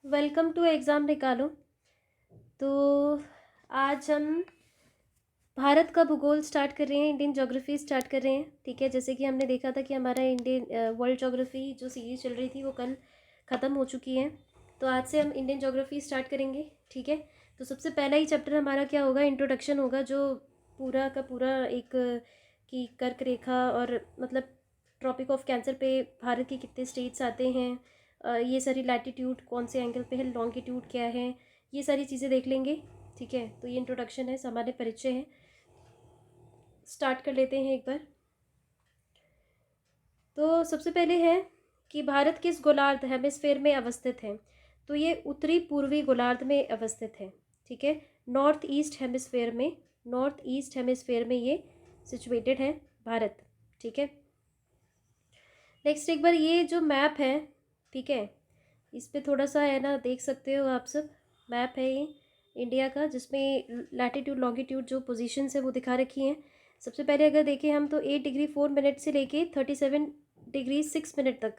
Welcome to exam निकालो। तो आज हम भारत का भूगोल स्टार्ट कर रहे हैं, इंडियन ज्योग्राफी स्टार्ट कर रहे हैं। ठीक है, जैसे कि हमने देखा था कि हमारा इंडियन वर्ल्ड ज्योग्राफी जो सीरीज़ चल रही थी वो कल ख़त्म हो चुकी है। तो आज से हम इंडियन ज्योग्राफी स्टार्ट करेंगे। ठीक है, तो सबसे पहला ही चैप्टर हमारा क्या होगा, इंट्रोडक्शन होगा, जो पूरा का पूरा एक की कर्क रेखा और मतलब ट्रॉपिक ऑफ कैंसर पे भारत के कितने स्टेट्स आते हैं, ये सारी लैटिट्यूड कौन से एंगल पे है, लॉन्गिट्यूड क्या है, ये सारी चीज़ें देख लेंगे। ठीक है, तो ये इंट्रोडक्शन है, सामान्य परिचय है। स्टार्ट कर लेते हैं एक बार। तो सबसे पहले है कि भारत किस गोलार्ध हेमिस्फेयर में अवस्थित है। तो ये उत्तरी पूर्वी गोलार्ध में अवस्थित है। ठीक है, नॉर्थ ईस्ट हेमिस्फेयर में, नॉर्थ ईस्ट हेमिस्फेयर में ये सिचुएटेड है भारत। ठीक है, नेक्स्ट एक बार ये जो मैप है, ठीक है, इस पे थोड़ा सा है ना, देख सकते हो आप सब। मैप है ये इंडिया का, जिसमें लैटिट्यूड लॉन्गिट्यूड जो पोजीशंस है वो दिखा रखी हैं। सबसे पहले अगर देखें हम तो 8 डिग्री 4 मिनट से लेके 37 डिग्री 6 मिनट तक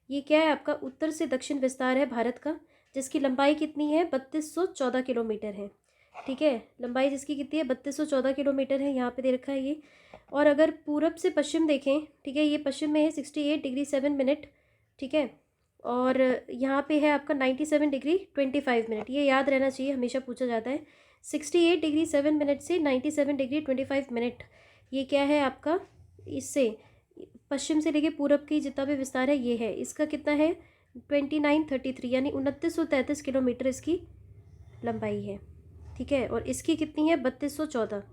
ये क्या है, आपका उत्तर से दक्षिण विस्तार है भारत का, जिसकी लंबाई कितनी है, 3214 किलोमीटर है। ठीक है, लंबाई जिसकी कितनी है, 3214 किलोमीटर है, यहाँ पे दे रखा है ये। और अगर पूरब से पश्चिम देखें, ठीक है, ये पश्चिम में है 68 डिग्री 7 मिनट। ठीक है, और यहाँ पे है आपका 97 डिग्री 25 मिनट। ये याद रहना चाहिए, हमेशा पूछा जाता है। 68 डिग्री 7 मिनट से 97 डिग्री 25 मिनट, ये क्या है आपका, इससे पश्चिम से लेके पूरब की जितना भी विस्तार है ये है। इसका कितना है, 2933 यानी 2933 किलोमीटर इसकी लंबाई है। ठीक है, और इसकी कितनी है, 3214,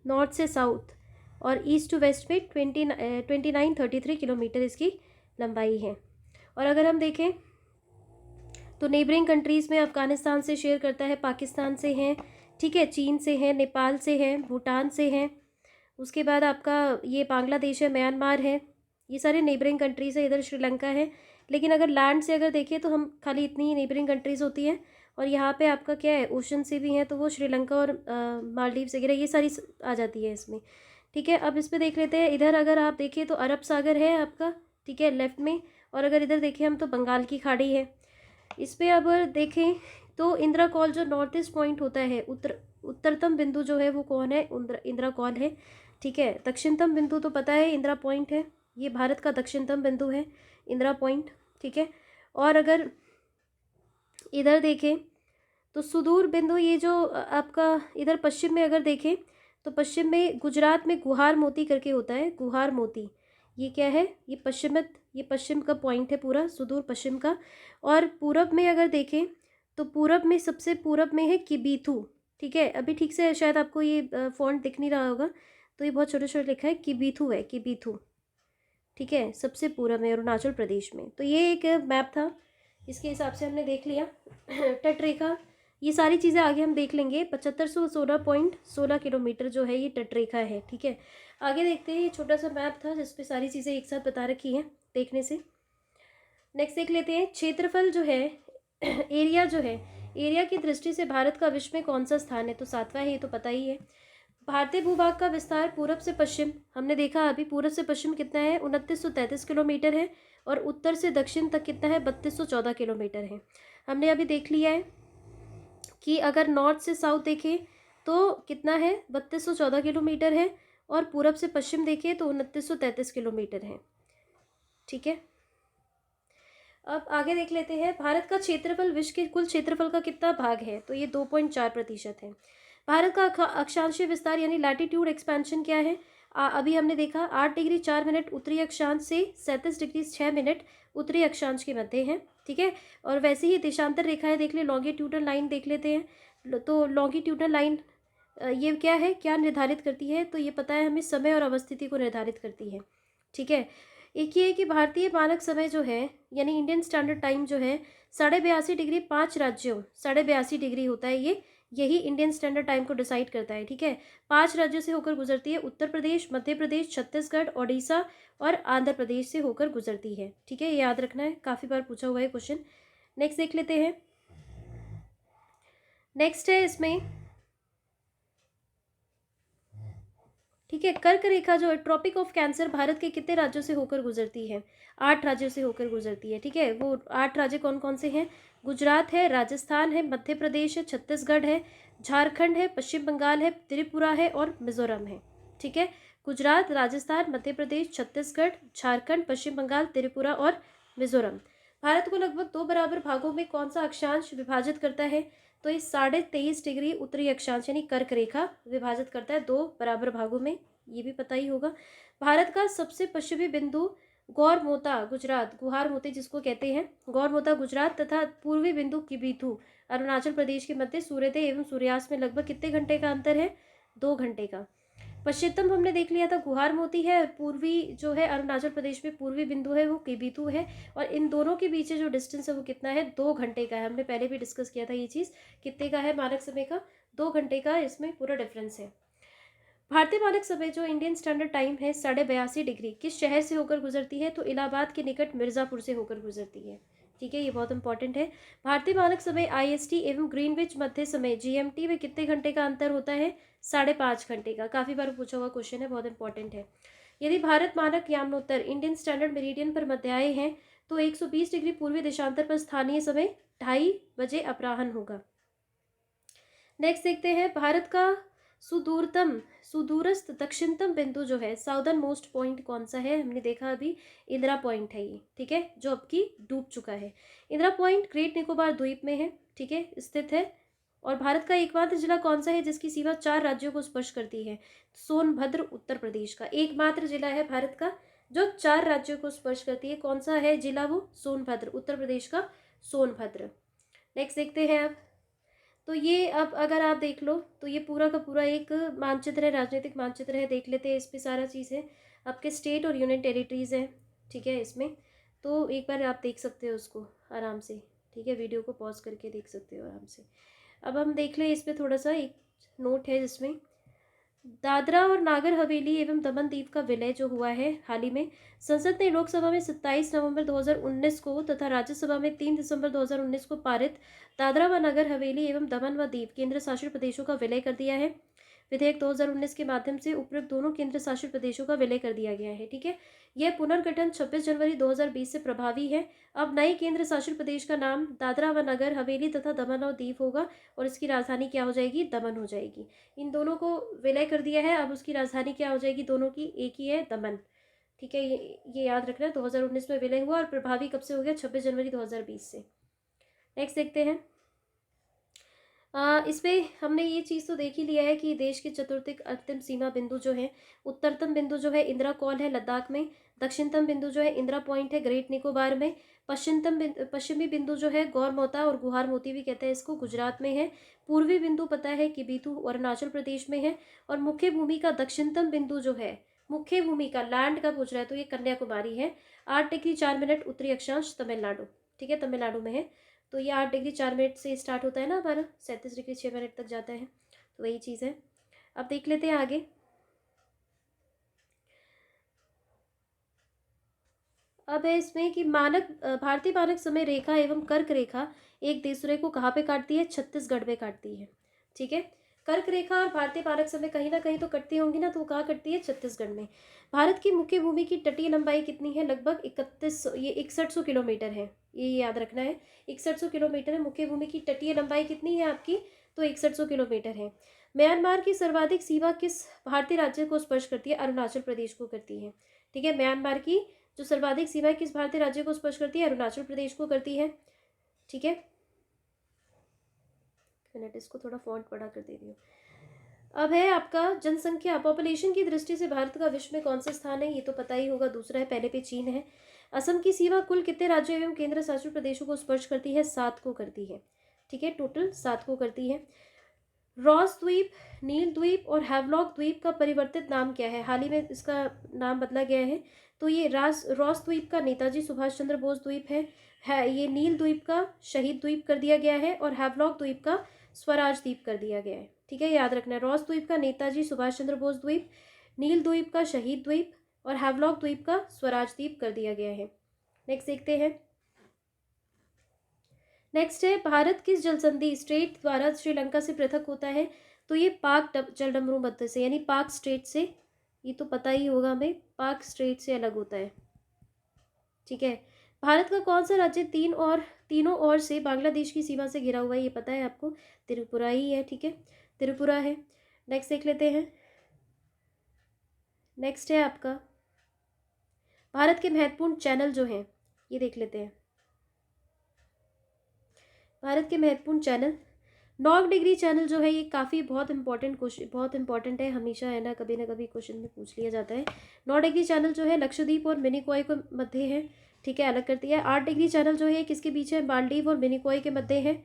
नॉर्थ से साउथ और ईस्ट टू वेस्ट में 2933 किलोमीटर इसकी लंबाई है। और अगर हम देखें तो नेबरिंग कंट्रीज़ में अफ़गानिस्तान से शेयर करता है, पाकिस्तान से हैं, ठीक है, चीन से है, नेपाल से है, भूटान से है, उसके बाद आपका ये बांग्लादेश है, म्यांमार है, ये सारे नेबरिंग कंट्रीज़ है। इधर श्रीलंका है। लेकिन अगर लैंड से अगर देखें तो हम खाली इतनी ही नेबरिंग कंट्रीज़ होती हैं। और यहाँ पे आपका क्या है, ओशन से भी हैं, तो वो श्रीलंका और मालदीव्स वगैरह ये सारी आ जाती है इसमें। ठीक है, अब इस पर देख लेते हैं। इधर अगर आप देखें तो अरब सागर है आपका, ठीक है, लेफ्ट में। और अगर इधर देखें हम तो बंगाल की खाड़ी है। इस पर अब देखें तो इंदिरा कॉल जो नॉर्थ ईस्ट पॉइंट होता है, उत्तरतम बिंदु जो है वो कौन है, इंदिरा कॉल है। ठीक है, दक्षिणतम बिंदु तो पता है इंदिरा पॉइंट है, ये भारत का दक्षिणतम बिंदु है इंदिरा पॉइंट। ठीक है, और अगर इधर देखें तो सुदूर बिंदु ये जो आपका इधर पश्चिम में अगर देखें तो पश्चिम में गुजरात में गुहार मोती करके होता है, गुहार मोती, ये क्या है, ये पश्चिम का पॉइंट है पूरा, सुदूर पश्चिम का। और पूरब में अगर देखें तो पूरब में सबसे पूरब में है किबीथू। ठीक है, अभी ठीक से शायद आपको ये फॉन्ट दिख नहीं रहा होगा, तो ये बहुत छोटे छोटे लिखा है, किबीथू है, किबीथू। ठीक है, सबसे पूरब में अरुणाचल प्रदेश में। तो ये एक मैप था, इसके हिसाब से हमने देख लिया। तट रेखा, ये सारी चीज़ें आगे हम देख लेंगे। 7516.16 किलोमीटर जो है ये तट रेखा है। ठीक है, आगे देखते हैं। ये छोटा सा मैप था जिसपे सारी चीज़ें एक साथ बता रखी हैं देखने से। नेक्स्ट देख लेते हैं, क्षेत्रफल जो है, एरिया जो है, एरिया की दृष्टि से भारत का विश्व में कौन सा स्थान है, तो 7वां है, ये तो पता ही है। भारतीय भूभाग का विस्तार पूरब से पश्चिम, हमने देखा अभी, पूरब से पश्चिम कितना है, 2933 किलोमीटर है। और उत्तर से दक्षिण तक कितना है, 3214 किलोमीटर है। हमने अभी देख लिया है कि अगर नॉर्थ से साउथ देखें तो कितना है, 3214 किलोमीटर है। और पूरब से पश्चिम देखें तो 2933 किलोमीटर है। ठीक है, अब आगे देख लेते हैं, भारत का क्षेत्रफल विश्व के कुल क्षेत्रफल का कितना भाग है, तो ये 2.4% है। भारत का अक्षांशीय विस्तार यानी लैटिट्यूड एक्सपेंशन क्या है, अभी हमने देखा 8 डिग्री 4 मिनट उत्तरी अक्षांश से 37 डिग्री 6 मिनट उत्तरी अक्षांश के मध्य है। ठीक है, और वैसे ही देशांतर रेखाएं देख ले, लॉन्गिट्यूडल लाइन देख लेते हैं। तो लॉन्गिट्यूडल लाइन ये क्या है, क्या निर्धारित करती है, तो ये पता है हमें, समय और अवस्थिति को निर्धारित करती है। ठीक है, एक ये है कि भारतीय मानक समय जो है यानी इंडियन स्टैंडर्ड टाइम जो है 82.5 डिग्री 5 राज्यों, 82.5 डिग्री होता है ये, यही इंडियन स्टैंडर्ड टाइम को डिसाइड करता है। ठीक है, 5 राज्यों से होकर गुजरती है, उत्तर प्रदेश, मध्य प्रदेश, छत्तीसगढ़, ओडिशा और आंध्र प्रदेश से होकर गुजरती है। ठीक है, ये याद रखना है, काफ़ी बार पूछा हुआ है क्वेश्चन। नेक्स्ट देख लेते हैं। नेक्स्ट है इसमें, ठीक है। कर्क रेखा जो है, ट्रॉपिक ऑफ कैंसर, भारत के कितने राज्यों से होकर गुजरती है? 8 राज्यों से होकर गुजरती है। ठीक है, वो 8 राज्य कौन कौन से हैं? गुजरात है, राजस्थान है, मध्य प्रदेश है, छत्तीसगढ़ है, झारखंड है, पश्चिम बंगाल है, त्रिपुरा है और मिजोरम है। ठीक है, गुजरात, राजस्थान, मध्य प्रदेश, छत्तीसगढ़, झारखंड, पश्चिम बंगाल, त्रिपुरा और मिजोरम। भारत को लगभग 2 बराबर भागों में कौन सा अक्षांश विभाजित करता है? तो इस 23.5 डिग्री उत्तरी अक्षांश यानी कर्क रेखा विभाजित करता है 2 बराबर भागों में, ये भी पता ही होगा। भारत का सबसे पश्चिमी बिंदु गौरमोता गुजरात, गुहार मोती जिसको कहते हैं, गौरमोता गुजरात तथा पूर्वी बिंदु किबीथू अरुणाचल प्रदेश के मध्य सूर्योदय एवं सूर्यास्त में लगभग कितने घंटे का अंतर है? 2 घंटे का। पश्चिमतम हमने देख लिया था गुहार मोती है, और पूर्वी जो है अरुणाचल प्रदेश में पूर्वी बिंदु है वो केबीतू है, और इन दोनों के बीच जो डिस्टेंस है वो कितना है? 2 घंटे का है। हमने पहले भी डिस्कस किया था ये चीज़, कितने का है मानक समय का? 2 घंटे का इसमें पूरा डिफरेंस है। भारतीय मानक समय जो इंडियन स्टैंडर्ड टाइम है 82.5 डिग्री किस शहर से होकर गुजरती है? तो इलाहाबाद के निकट मिर्ज़ापुर से होकर गुजरती है। ठीक है, ये बहुत इंपॉर्टेंट है। भारतीय मानक समय IST एवं ग्रीनविच मध्य समय GMT में कितने घंटे का अंतर होता है? 5.5 घंटे का। काफ़ी बार पूछा हुआ क्वेश्चन है, बहुत इंपॉर्टेंट है। यदि भारत मानक यामनोत्तर इंडियन स्टैंडर्ड मेरिडियन पर मध्याह्न है तो 120 डिग्री पूर्वी देशांतर पर स्थानीय समय 2:30 बजे अपराह्न होगा। नेक्स्ट देखते हैं, भारत का सुदूरस्थ दक्षिणतम बिंदु जो है, साउदर्न मोस्ट पॉइंट कौन सा है? हमने देखा अभी, इंदिरा पॉइंट है ये। ठीक है, जो अब की डूब चुका है। इंदिरा पॉइंट ग्रेट निकोबार द्वीप में है। ठीक है, स्थित है। और भारत का एकमात्र जिला कौन सा है जिसकी सीमा 4 राज्यों को स्पर्श करती है? सोनभद्र उत्तर प्रदेश का एकमात्र जिला है भारत का जो 4 राज्यों को स्पर्श करती है। कौन सा है जिला? वो सोनभद्र, उत्तर प्रदेश का सोनभद्र। नेक्स्ट देखते हैं अब, तो ये अब अगर आप देख लो तो ये पूरा का पूरा एक मानचित्र है, राजनीतिक मानचित्र है। देख लेते हैं, इस पे सारा चीज़ है, आपके स्टेट और यूनियन टेरिटरीज है। ठीक है, इसमें तो एक बार आप देख सकते हो उसको आराम से। ठीक है, वीडियो को पॉज करके देख सकते हो आराम से। अब हम देख लें, इस पर थोड़ा सा एक नोट है जिसमें दादरा और नागर हवेली एवं दमन दीव का विलय जो हुआ है हाल ही में, संसद ने लोकसभा में 27 नवंबर 2019 को तथा राज्यसभा में 3 दिसंबर 2019 को पारित दादरा व नगर हवेली एवं दमन व दीव केंद्र शासित प्रदेशों का विलय कर दिया है। विधेयक 2019 के माध्यम से उपयुक्त दोनों केंद्र शासित प्रदेशों का विलय कर दिया गया है। ठीक है, यह पुनर्गठन 26 जनवरी 2020 से प्रभावी है। अब नए केंद्र शासित प्रदेश का नाम दादरा व नगर हवेली तथा दमन और दीव होगा और इसकी राजधानी क्या हो जाएगी? दमन हो जाएगी। इन दोनों को विलय कर दिया है, अब उसकी राजधानी क्या हो जाएगी? दोनों की एक ही है, दमन। ठीक है, ये याद रखना है। 2019 में विलय हुआ और प्रभावी कब से हो गया? 26 जनवरी 2020 से। नेक्स्ट देखते हैं, इस पे हमने ये चीज़ तो देख ही लिया है कि देश की चतुर्थिक अंतिम सीमा बिंदु जो है, उत्तरतम बिंदु जो है इंदिरा कॉल है लद्दाख में, दक्षिणतम बिंदु जो है इंदिरा पॉइंट है ग्रेट निकोबार में, पश्चिमी बिंदु जो है गौरमोता और गुहार मोती भी कहते हैं इसको, गुजरात में है, पूर्वी बिंदु पता है कि बीतू अरुणाचल प्रदेश में है, और मुख्य भूमि का दक्षिणतम बिंदु जो है, मुख्य भूमि का लैंड का पूछ रहा है तो ये कन्याकुमारी है, 8 डिग्री 4 मिनट उत्तरी अक्षांश तमिलनाडु। ठीक है, तमिलनाडु में है। तो ये 8 डिग्री 4 मिनट से स्टार्ट होता है ना हमारा, 37 डिग्री 6 मिनट तक जाता है, तो वही चीज़ है। अब देख लेते हैं आगे। अब है इसमें कि भारतीय मानक समय रेखा एवं कर्क रेखा एक दूसरे को कहाँ पे काटती है? छत्तीसगढ़ में काटती है। ठीक है, कर्क रेखा और भारतीय मानक समय कहीं ना कहीं तो कटती होंगी ना, तो वो कहाँ कटती है? छत्तीसगढ़ में। भारत की मुख्य भूमि की तटीय लंबाई कितनी है? लगभग 6100 किलोमीटर है, ये याद रखना है। 6100 किलोमीटर है मुख्य भूमि की तटीय लंबाई। कितनी है आपकी? तो 6100 किलोमीटर है। म्यांमार की सर्वाधिक सीमा किस भारतीय राज्य को स्पर्श करती है? अरुणाचल प्रदेश को करती है। ठीक है, म्यांमार की जो सर्वाधिक सीमा किस भारतीय राज्य को स्पर्श करती है? अरुणाचल प्रदेश को करती है। ठीक है, मिनट इसको थोड़ा फॉन्ट बड़ा कर दे रही हूँ। अब है आपका जनसंख्या, पॉपुलेशन की दृष्टि से भारत का विश्व में कौन सा स्थान है? ये तो पता ही होगा, दूसरा है, पहले पे चीन है। असम की सीमा कुल कितने राज्यों एवं केंद्र शासित प्रदेशों को स्पर्श करती है? 7 को करती है। ठीक है, टोटल 7 को करती है। रॉस द्वीप, नील द्वीप और हैवलॉक द्वीप का परिवर्तित नाम क्या है? हाल ही में इसका नाम बदला गया है। तो ये रॉस द्वीप का नेताजी सुभाष चंद्र बोस द्वीप है ये नील द्वीप का शहीद द्वीप कर दिया गया है, और हैवलॉक द्वीप का स्वराज द्वीप कर दिया गया है। ठीक है, याद रखना है, रॉस द्वीप का नेताजी सुभाष चंद्र बोस द्वीप, नील द्वीप का शहीद द्वीप और हैवलॉक द्वीप का स्वराज द्वीप कर दिया गया है। नेक्स्ट देखते हैं। नेक्स्ट है, भारत किस जलसंधि स्ट्रेट द्वारा श्रीलंका से पृथक होता है? तो ये पाक जलडमरू मध्य से यानी पाक स्ट्रेट से ये तो पता ही होगा हमें, पाक स्ट्रेट से अलग होता है। ठीक है। भारत का कौन सा राज्य तीनों ओर से बांग्लादेश की सीमा से घिरा हुआ है, ये पता है आपको, त्रिपुरा ही है। ठीक है, त्रिपुरा है। नेक्स्ट देख लेते हैं। नेक्स्ट है आपका भारत के महत्वपूर्ण चैनल जो हैं, ये देख लेते हैं। भारत के महत्वपूर्ण चैनल, नॉर्थ डिग्री चैनल जो है ये काफ़ी बहुत इंपॉर्टेंट क्वेश्चन, बहुत इंपॉर्टेंट है, हमेशा है ना कभी क्वेश्चन में पूछ लिया जाता है। नॉर्थ डिग्री चैनल जो है लक्षद्वीप और मिनिकॉय के मध्य है। ठीक है, अलग करती है। 8 डिग्री चैनल जो है किसके बीच है, मालदीव और मिनिकॉय के मध्य है।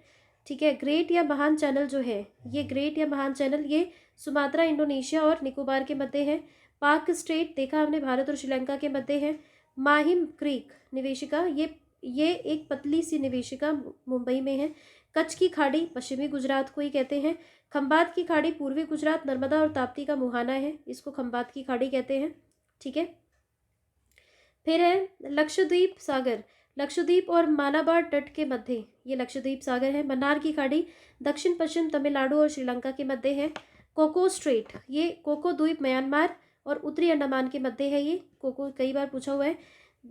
ठीक है। ग्रेट या महान चैनल जो है, ये ग्रेट या महान चैनल ये सुमात्रा, इंडोनेशिया और निकोबार के मध्य है। पाक स्ट्रेट देखा हमने भारत और श्रीलंका के मध्य है। माहिम क्रीक निवेशिका, ये एक पतली सी निवेशिका मुंबई में है। कच्छ की खाड़ी पश्चिमी गुजरात को ही कहते हैं। खंबात की खाड़ी पूर्वी गुजरात, नर्मदा और ताप्ती का मुहाना है, इसको खंबात की खाड़ी कहते हैं। ठीक है। फिर है लक्षद्वीप सागर, लक्षद्वीप और मालाबार तट के मध्य ये लक्षद्वीप सागर है। मन्नार की खाड़ी दक्षिण पश्चिम तमिलनाडु और श्रीलंका के मध्य है। कोको स्ट्रेट, ये कोको द्वीप म्यांमार और उत्तरी अंडमान के मध्य है। ये कोको कई बार पूछा हुआ है।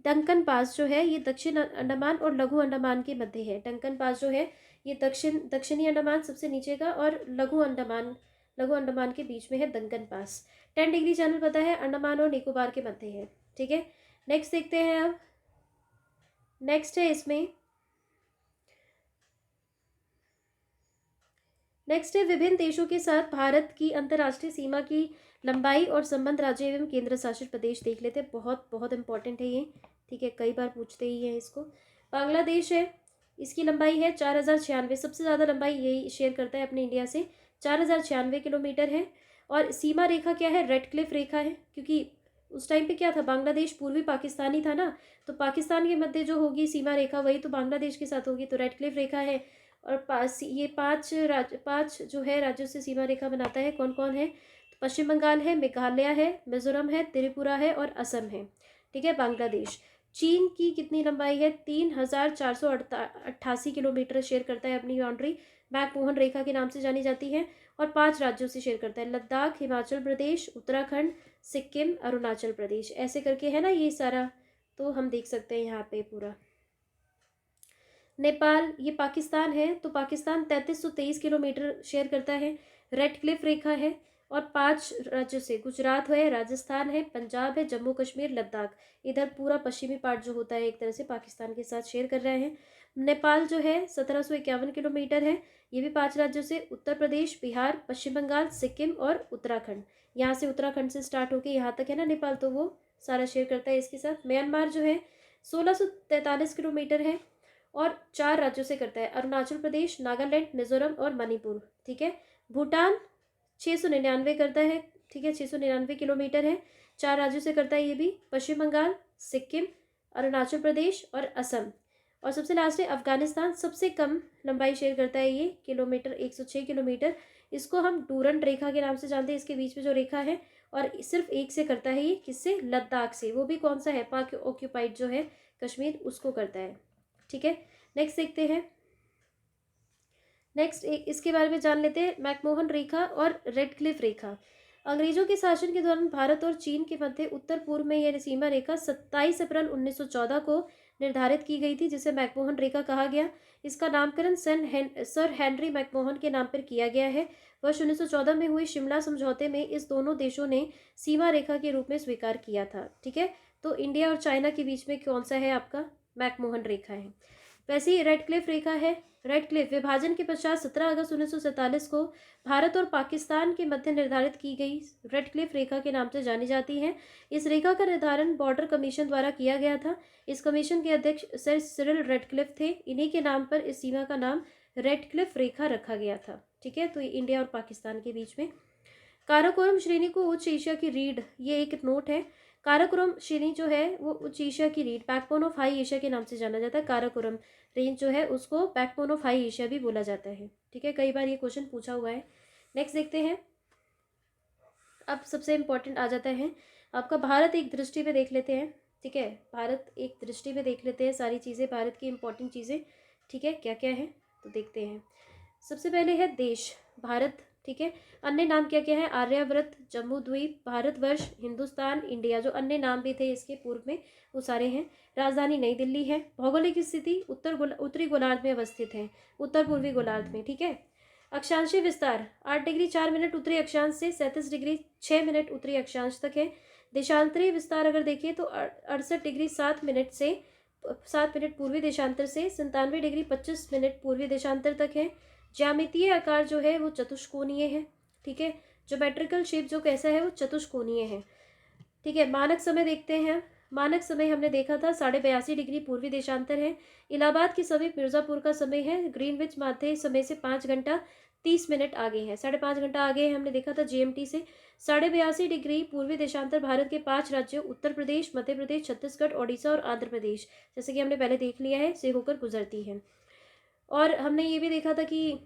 डंकन पास जो है ये दक्षिण अंडमान और लघु अंडमान के मध्य है। डंकन पास जो है ये दक्षिणी अंडमान सबसे नीचे का और लघु अंडमान के बीच में है डंकन पास। 10 डिग्री चैनल पता है, अंडमान और निकोबार के मध्य है। ठीक है। नेक्स्ट देखते हैं अब। नेक्स्ट है इसमें, नेक्स्ट है विभिन्न देशों के साथ भारत की अंतर्राष्ट्रीय सीमा की लंबाई और संबंध राज्य एवं केंद्र शासित प्रदेश देख लेते हैं। बहुत बहुत इंपॉर्टेंट है ये। ठीक है, कई बार पूछते ही हैं इसको। बांग्लादेश है, इसकी लंबाई है 4096, सबसे ज़्यादा लंबाई यही शेयर करता है अपने इंडिया से, 4096 किलोमीटर है। और सीमा रेखा क्या है, रेड क्लिफ रेखा है, क्योंकि उस टाइम पे क्या था, बांग्लादेश पूर्वी पाकिस्तानी था ना, तो पाकिस्तान के मध्य जो होगी सीमा रेखा वही तो बांग्लादेश के साथ होगी, तो रेड क्लिफ रेखा है। और ये पांच जो है राज्यों से सीमा रेखा बनाता है। कौन कौन है, तो पश्चिम बंगाल है, मेघालय है, मिजोरम है, त्रिपुरा है और असम है। ठीक है। बांग्लादेश, चीन की कितनी लंबाई है, 3488 किलोमीटर शेयर करता है अपनी बाउंड्री, मैकमोहन रेखा के नाम से जानी जाती है। और 5 राज्यों से शेयर करता है, लद्दाख, हिमाचल प्रदेश, उत्तराखंड, सिक्किम, अरुणाचल प्रदेश, ऐसे करके है ना ये सारा, तो हम देख सकते हैं यहाँ पे पूरा। नेपाल, ये पाकिस्तान है, तो पाकिस्तान 3323 किलोमीटर शेयर करता है, रेड क्लिफ रेखा है। और 5 राज्यों से, गुजरात है, राजस्थान है, पंजाब है, जम्मू कश्मीर, लद्दाख, इधर पूरा पश्चिमी पार्ट जो होता है एक तरह से पाकिस्तान के साथ शेयर कर रहे हैं। नेपाल जो है 1751 किलोमीटर है, ये भी 5 राज्यों से, उत्तर प्रदेश, बिहार, पश्चिम बंगाल, सिक्किम और उत्तराखंड, यहाँ से उत्तराखंड से स्टार्ट होकर यहाँ तक है ना नेपाल, तो वो सारा शेयर करता है इसके साथ। म्यांमार जो है 1643 किलोमीटर है और 4 राज्यों से करता है, अरुणाचल प्रदेश, नागालैंड, मिजोरम और मणिपुर। ठीक है। भूटान 699 करता है। ठीक है, 699 किलोमीटर है, 4 राज्यों से करता है ये भी, पश्चिम बंगाल, सिक्किम, अरुणाचल प्रदेश और असम। और सबसे लास्ट है अफगानिस्तान, सबसे कम लंबाई शेयर करता है ये किलोमीटर, 106 किलोमीटर। इसको हम डूरंट रेखा के नाम से जानते हैं, इसके बीच में जो रेखा है, और सिर्फ एक से करता है ये, किससे, लद्दाख से, वो भी कौन सा है, पाक ऑक्यूपाइड जो है कश्मीर, उसको करता है। ठीक है। नेक्स्ट देखते हैं। नेक्स्ट इसके बारे में जान लेते हैं, मैकमोहन रेखा और रेड क्लिफ रेखा। अंग्रेजों के शासन के दौरान भारत और चीन के मध्य उत्तर पूर्व में यह सीमा रेखा 27 अप्रैल 1914 को निर्धारित की गई थी, जिसे मैकमोहन रेखा कहा गया। इसका नामकरण सर हेनरी मैकमोहन के नाम पर किया गया है। वर्ष 1914 में हुए शिमला समझौते में इस दोनों देशों ने सीमा रेखा के रूप में स्वीकार किया था। ठीक है, तो इंडिया और चाइना के बीच में कौन सा है आपका, मैकमोहन रेखा है। वैसे ही रेड क्लिफ रेखा है। रेड क्लिफ विभाजन के पश्चात 17 अगस्त 1947 को भारत और पाकिस्तान के मध्य निर्धारित की गई रेड क्लिफ रेखा के नाम से जानी जाती है। इस रेखा का निर्धारण बॉर्डर कमीशन द्वारा किया गया था। इस कमीशन के अध्यक्ष सर सिरिल रेडक्लिफ थे। इन्हीं के नाम पर इस सीमा का नाम रेड क्लिफ रेखा रखा गया था। ठीक है, तो ये इंडिया और पाकिस्तान के बीच में। काराकोरम श्रेणी को उच्च एशिया की रीढ़, ये एक नोट है। काराकोरम श्रेणी जो है वो उच्च एशिया की रीढ़, बैकबोन ऑफ हाई एशिया के नाम से जाना जाता है। काराकोरम रेंज जो है उसको बैकबोन ऑफ हाई एशिया भी बोला जाता है। ठीक है, कई बार ये क्वेश्चन पूछा हुआ है। नेक्स्ट देखते हैं। अब सबसे इम्पोर्टेंट आ जाता है आपका भारत एक दृष्टि में देख लेते हैं। ठीक है, भारत एक दृष्टि में देख लेते हैं सारी चीज़ें, भारत की इंपॉर्टेंट चीज़ें। ठीक है, क्या क्या है तो देखते हैं। सबसे पहले है देश, भारत। ठीक है। अन्य नाम क्या क्या है? आर्यावर्त, जम्मू द्वीप, भारतवर्ष, हिंदुस्तान, इंडिया, जो अन्य नाम भी थे इसके पूर्व में वो सारे हैं। राजधानी नई दिल्ली है। भौगोलिक स्थिति उत्तरी गोलार्ध में अवस्थित है, उत्तर पूर्वी गोलार्ध में, ठीक है। अक्षांशीय विस्तार 8 डिग्री 4 मिनट उत्तरी अक्षांश से 37 डिग्री 6 मिनट उत्तरी अक्षांश तक है। देशांतरीय विस्तार अगर देखें तो 68 डिग्री 7 मिनट से 7 मिनट पूर्वी देशांतर से 97 डिग्री 25 मिनट पूर्वी देशांतर तक है। ज्यामितीय आकार जो है वो चतुष्कोणीय है, ठीक है। ज्योमेट्रिकल शेप जो कैसा है वो चतुष्कोणीय है, ठीक है। मानक समय देखते हैं। मानक समय हमने देखा था 82.5 डिग्री पूर्वी देशांतर है। इलाहाबाद के समीप मिर्ज़ापुर का समय है ग्रीनविच माध्य समय से 5 घंटा 30 मिनट आगे है, 5.5 घंटा आगे है, हमने देखा था जीएमटी से। 82.5 डिग्री पूर्वी देशांतर भारत के 5 राज्यों उत्तर प्रदेश, मध्य प्रदेश, छत्तीसगढ़, ओडिशा और आंध्र प्रदेश, जैसे कि हमने पहले देख लिया है, से होकर गुजरती है। और हमने ये भी देखा था कि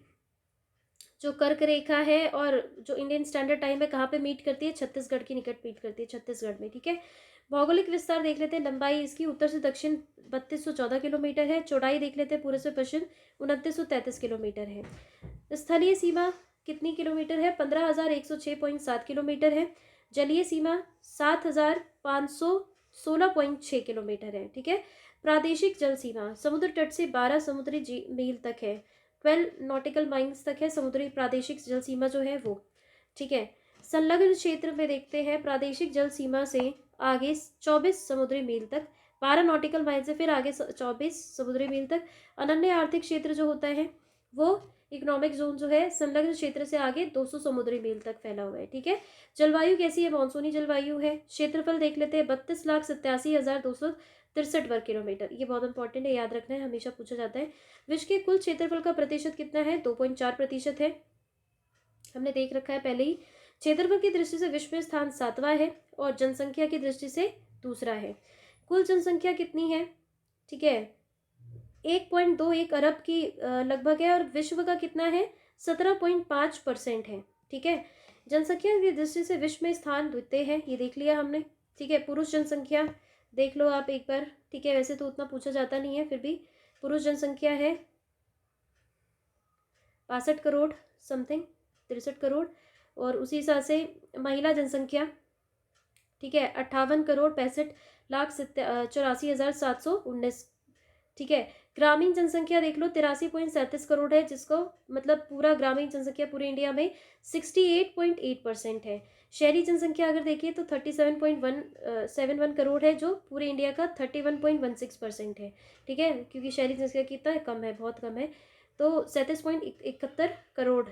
जो कर्क रेखा है और जो इंडियन स्टैंडर्ड टाइम है कहाँ पे मीट करती है? छत्तीसगढ़ के निकट मीट करती है, छत्तीसगढ़ में, ठीक है। भौगोलिक विस्तार देख लेते हैं। लंबाई इसकी उत्तर से दक्षिण 3214 किलोमीटर है। चौड़ाई देख लेते हैं पूर्व से पश्चिम 2933 किलोमीटर है। स्थलीय सीमा कितनी किलोमीटर है? 15,106.7 किलोमीटर है। जलीय सीमा 7,516.6 किलोमीटर है, ठीक है। प्रादेशिक जल सीमा समुद्र तट से 12 समुद्री मील तक है, 12 नॉटिकल माइल्स तक है समुद्री प्रादेशिक जल सीमा जो है वो, ठीक है। संलग्न क्षेत्र में देखते हैं प्रादेशिक जल सीमा से आगे 24 समुद्री मील तक, 12 नॉटिकल माइल से फिर आगे 24 समुद्री मील तक। अनन्य आर्थिक क्षेत्र जो होता है वो इकोनॉमिक जोन जो है संलग्न क्षेत्र से आगे 200 समुद्री मील तक फैला हुआ है, ठीक है। जलवायु कैसी है? मानसूनी जलवायु है। क्षेत्रफल देख लेते हैं 32,87,263 वर्ग किलोमीटर, ये बहुत इंपॉर्टेंट है, याद रखना है, हमेशा पूछा जाता है। विश्व के कुल क्षेत्रफल का प्रतिशत कितना है? 2.4% है, हमने देख रखा है पहले ही। क्षेत्रफल की दृष्टि से विश्व में स्थान 7वां है और जनसंख्या की दृष्टि से दूसरा है। कुल जनसंख्या कितनी है? ठीक है, 1.21 अरब की लगभग है और विश्व का कितना है? 17.5% है, ठीक है। जनसंख्या की दृष्टि से विश्व में स्थान द्वितीय है, ये देख लिया हमने, ठीक है। पुरुष जनसंख्या देख लो आप एक बार, ठीक है, वैसे तो उतना पूछा जाता नहीं है, फिर भी पुरुष जनसंख्या है 62 करोड़ समथिंग, 63 करोड़, और उसी हिसाब से महिला जनसंख्या, ठीक है, 58 करोड़ 65,84,719, ठीक है। ग्रामीण जनसंख्या देख लो 83.37 करोड़ है, जिसको मतलब पूरा ग्रामीण जनसंख्या पूरे इंडिया में 68.8% है। शहरी जनसंख्या अगर देखिए तो 37.171 करोड़ है, जो पूरे इंडिया का 31.16% है, ठीक है, क्योंकि शहरी जनसंख्या कितना कम है, बहुत कम है, तो 37.71 करोड़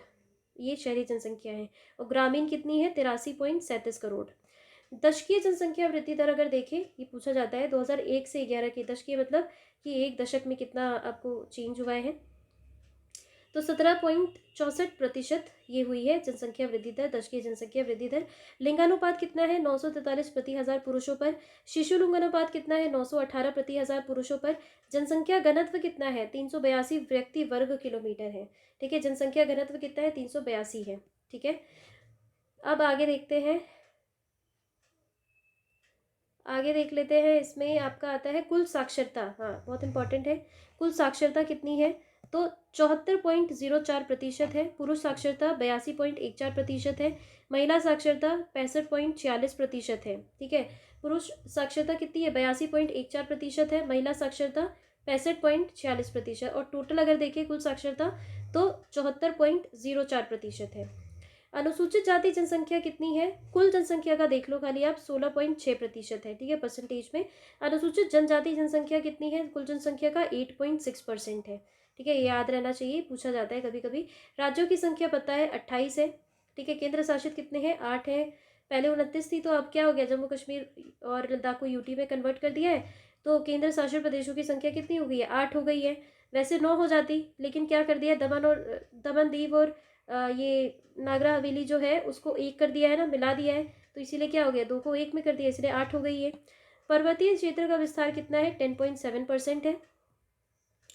ये शहरी जनसंख्या है। और ग्रामीण कितनी है? 83.37 करोड़। दशकीय जनसंख्या वृद्धि दर अगर देखें, ये पूछा जाता है 2001 से 11 की, दशकीय मतलब कि एक दशक में कितना आपको चेंज हुआ है, तो 17.64% ये हुई है जनसंख्या वृद्धि दर, दशकीय जनसंख्या वृद्धि दर। लिंगानुपात कितना है? 943 प्रति हजार पुरुषों पर। शिशु लिंगानुपात कितना है? 918 प्रति हजार पुरुषों पर। जनसंख्या घनत्व कितना है? 382 व्यक्ति वर्ग किलोमीटर है, ठीक है। जनसंख्या घनत्व कितना है? 382 है, ठीक है। अब आगे देखते हैं, आगे देख लेते हैं, इसमें आपका आता है कुल साक्षरता, हाँ बहुत इंपॉर्टेंट है। कुल साक्षरता कितनी है? तो 74.04% है। पुरुष साक्षरता 82.14% है। महिला साक्षरता 65.46% है, ठीक है। पुरुष साक्षरता कितनी है? 82.14% है। महिला साक्षरता 65.46%, और टोटल अगर देखें कुल साक्षरता तो 74.04% है। अनुसूचित जाति जनसंख्या कितनी है? कुल जनसंख्या का देख लो खाली आप, 16.6% है, ठीक है, परसेंटेज में। अनुसूचित जनजाति जनसंख्या कितनी है? कुल जनसंख्या का 8.6% है, ठीक है, ये याद रहना चाहिए, पूछा जाता है कभी कभी। राज्यों की संख्या पता है 28 है, ठीक है। केंद्र शासित कितने हैं? 8 है, पहले 29 थी, तो अब क्या हो गया? जम्मू कश्मीर और लद्दाख को यूटी में कन्वर्ट कर दिया है, तो केंद्र शासित प्रदेशों की संख्या कितनी हो गई है? 8 हो गई है। वैसे 9 हो जाती, लेकिन क्या कर दिया, दमन दीव और ये नागरा हवेली जो है उसको एक कर दिया है ना, मिला दिया है, तो इसीलिए क्या हो गया, 2 को 1 में कर दिया, इसलिए 8 हो गई है। पर्वतीय क्षेत्र का विस्तार कितना है? 10.7% है,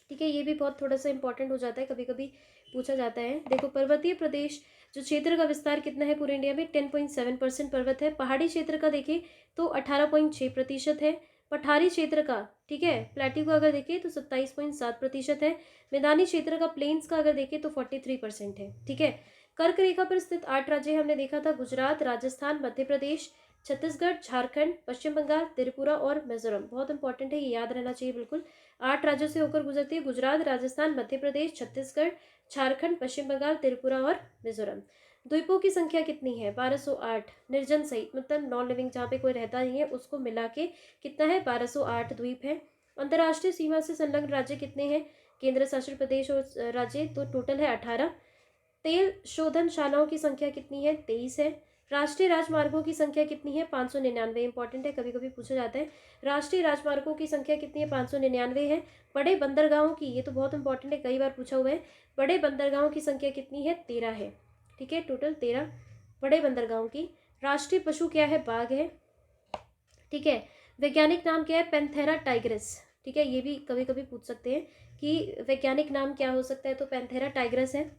ठीक है। ये भी बहुत थोड़ा सा इंपॉर्टेंट हो जाता है, कभी कभी पूछा जाता है। देखो, पर्वतीय प्रदेश जो क्षेत्र का विस्तार कितना है पूरे इंडिया में? 10.7% पर्वत है। पहाड़ी क्षेत्र का देखें तो 18.6% है। पठारी क्षेत्र का, ठीक है, प्लेट्यू का अगर देखें तो 27.7% है। मैदानी क्षेत्र का, प्लेन्स का अगर देखें तो 43% है, ठीक है। कर्क रेखा पर स्थित 8 राज्य हमने देखा था, गुजरात, राजस्थान, मध्य प्रदेश, छत्तीसगढ़, झारखंड, पश्चिम बंगाल, त्रिपुरा और मिजोरम। बहुत इंपॉर्टेंट है, ये याद रहना चाहिए बिल्कुल। 8 राज्यों से होकर गुजरती है, गुजरात, राजस्थान, मध्य प्रदेश, छत्तीसगढ़, झारखंड, पश्चिम बंगाल, त्रिपुरा और मिजोरम। द्वीपों की संख्या कितनी है? 1208। निर्जन सहित मतलब नॉन लिविंग, जहाँ पे कोई रहता नहीं है, उसको मिला के कितना है? 1208 द्वीप है। अंतर्राष्ट्रीय सीमा से संलग्न राज्य कितने हैं? केंद्र शासित प्रदेश और राज्य, तो टोटल है 18। तेल शोधनशालाओं की संख्या कितनी है? 23 है। राष्ट्रीय राजमार्गों की संख्या कितनी है? 599। इंपॉर्टेंट है, कभी कभी पूछा जाता है। राष्ट्रीय राजमार्गों की संख्या कितनी है? 599 है। बड़े बंदरगाहों की, ये तो बहुत इंपॉर्टेंट है, कई बार पूछा हुआ है। बड़े बंदरगाहों की संख्या कितनी है? 13 है। ठीक है, टोटल 13 बड़े बंदरगाहों की। राष्ट्रीय पशु क्या है? बाघ है। ठीक है, वैज्ञानिक नाम क्या है? Panthera Tigris. ठीक है, ये भी कभी कभी पूछ सकते हैं कि वैज्ञानिक नाम क्या हो सकता है, तो पैंथेरा टाइग्रिस है।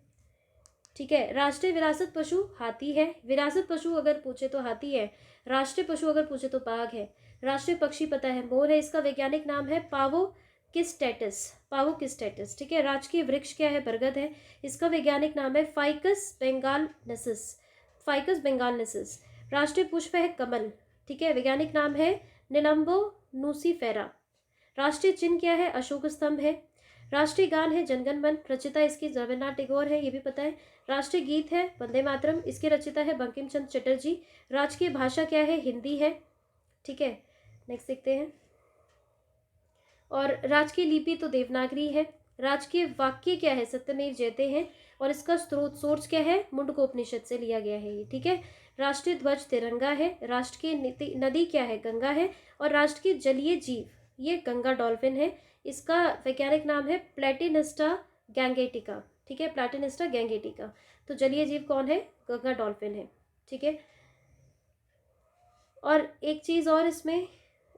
ठीक है, राष्ट्रीय विरासत पशु हाथी है। विरासत पशु अगर पूछे तो हाथी है, राष्ट्रीय पशु अगर पूछे तो बाघ है। राष्ट्रीय पक्षी पता है, मोर है। इसका वैज्ञानिक नाम है पावोकिस्टेटिस। पावोकिस्टेटिस। ठीक है, राजकीय वृक्ष क्या है? बरगद है। इसका वैज्ञानिक नाम है फाइकस बेंगालनेसिस। फाइकस बेंगालनेसिस। राष्ट्रीय पुष्प है कमल। ठीक है, वैज्ञानिक नाम है निलम्बो नूसीफेरा। राष्ट्रीय चिन्ह क्या है? अशोक स्तंभ है। राष्ट्रीय गान है जनगण मन, रचिता इसकी रविन्द्रनाथ टैगोर है, ये भी पता है। राष्ट्रीय गीत है वंदे मातरम, इसके रचिता है बंकिम चंद्र चटर्जी। राजकीय भाषा क्या है? हिंदी है। ठीक है, नेक्स्ट देखते हैं। और राजकीय लिपि तो देवनागरी है। राजकीय वाक्य क्या है? सत्यमेव जयते हैं। और इसका स्रोत सोर्स क्या है? मुंडकोपनिषद से लिया गया है ये। ठीक है, राष्ट्रीय ध्वज तिरंगा है। राष्ट्र की नदी क्या है? गंगा है। और राष्ट्र की जलीय जीव ये गंगा डॉल्फिन है। इसका वैज्ञानिक नाम है प्लेटिनिस्टा गैंगेटिका। ठीक है, प्लेटिनिस्टा गैंगेटिका। तो जलीय जीव कौन है? गंगा डॉल्फिन है। ठीक है, और एक चीज़ और इसमें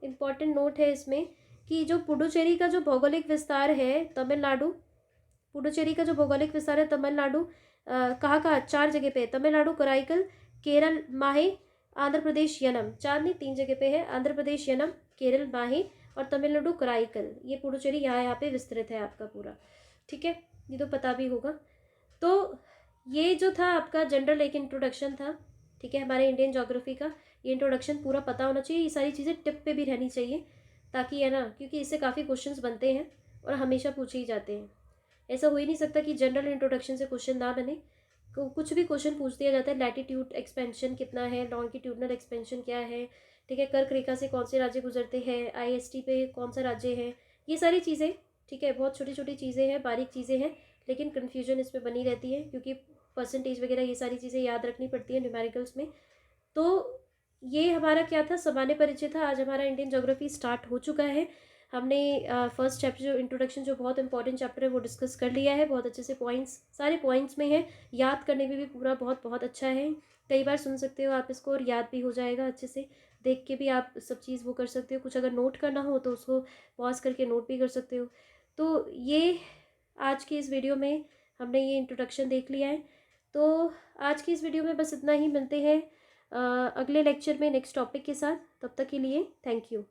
इम्पॉर्टेंट नोट है इसमें कि जो पुडुचेरी का जो भौगोलिक विस्तार है तमिलनाडु, पुडुचेरी का जो भौगोलिक विस्तार है तमिलनाडु कहाँ कहाँ? 4 जगह पे है। तमिलनाडु कराईकल, केरल माहे, आंध्र प्रदेश यनम। 4 नहीं, 3 जगह पे है। आंध्र प्रदेश यनम, केरल माहे और तमिलनाडु कराईकल। ये पुडुचेरी यहाँ पे विस्तृत है आपका पूरा। ठीक है, ये तो पता भी होगा। तो ये जो था आपका जनरल एक इंट्रोडक्शन था। ठीक है, हमारे इंडियन ज्योग्राफी का ये इंट्रोडक्शन पूरा पता होना चाहिए। ये सारी चीज़ें टिप पे भी रहनी चाहिए, ताकि है ना, क्योंकि इससे काफ़ी क्वेश्चंस बनते हैं और हमेशा पूछे ही जाते हैं। ऐसा हो ही नहीं सकता कि जनरल इंट्रोडक्शन से क्वेश्चन ना बने। कुछ भी क्वेश्चन पूछ दिया जाता है। लैटिट्यूड एक्सपेंशन कितना है, लॉन्गिट्यूडनल एक्सपेंशन क्या है, ठीक है, कर्क रेखा से कौन से राज्य गुजरते हैं, आईएसटी पे कौन सा राज्य है, ये सारी चीज़ें। ठीक है, बहुत छोटी छोटी चीज़ें हैं, बारीक चीज़ें हैं, लेकिन कन्फ्यूजन इसमें बनी रहती है, क्योंकि परसेंटेज वगैरह ये सारी चीज़ें याद रखनी पड़ती है न्यूमेरिकल्स में। तो ये हमारा क्या था? सामान्य परिचय था। आज हमारा इंडियन ज्योग्राफी स्टार्ट हो चुका है। हमने फर्स्ट चैप्टर जो इंट्रोडक्शन, जो बहुत इंपॉर्टेंट चैप्टर है, वो डिस्कस कर लिया है। बहुत अच्छे से पॉइंट्स, सारे पॉइंट्स में है, याद करने में भी पूरा बहुत बहुत अच्छा है। कई बार सुन सकते हो आप इसको और याद भी हो जाएगा अच्छे से। देख के भी आप सब चीज़ वो कर सकते हो। कुछ अगर नोट करना हो तो उसको पॉज करके नोट भी कर सकते हो। तो ये आज की इस वीडियो में हमने ये इंट्रोडक्शन देख लिया है। तो आज की इस वीडियो में बस इतना ही। मिलते हैं अगले लेक्चर में नेक्स्ट टॉपिक के साथ। तब तक के लिए थैंक यू।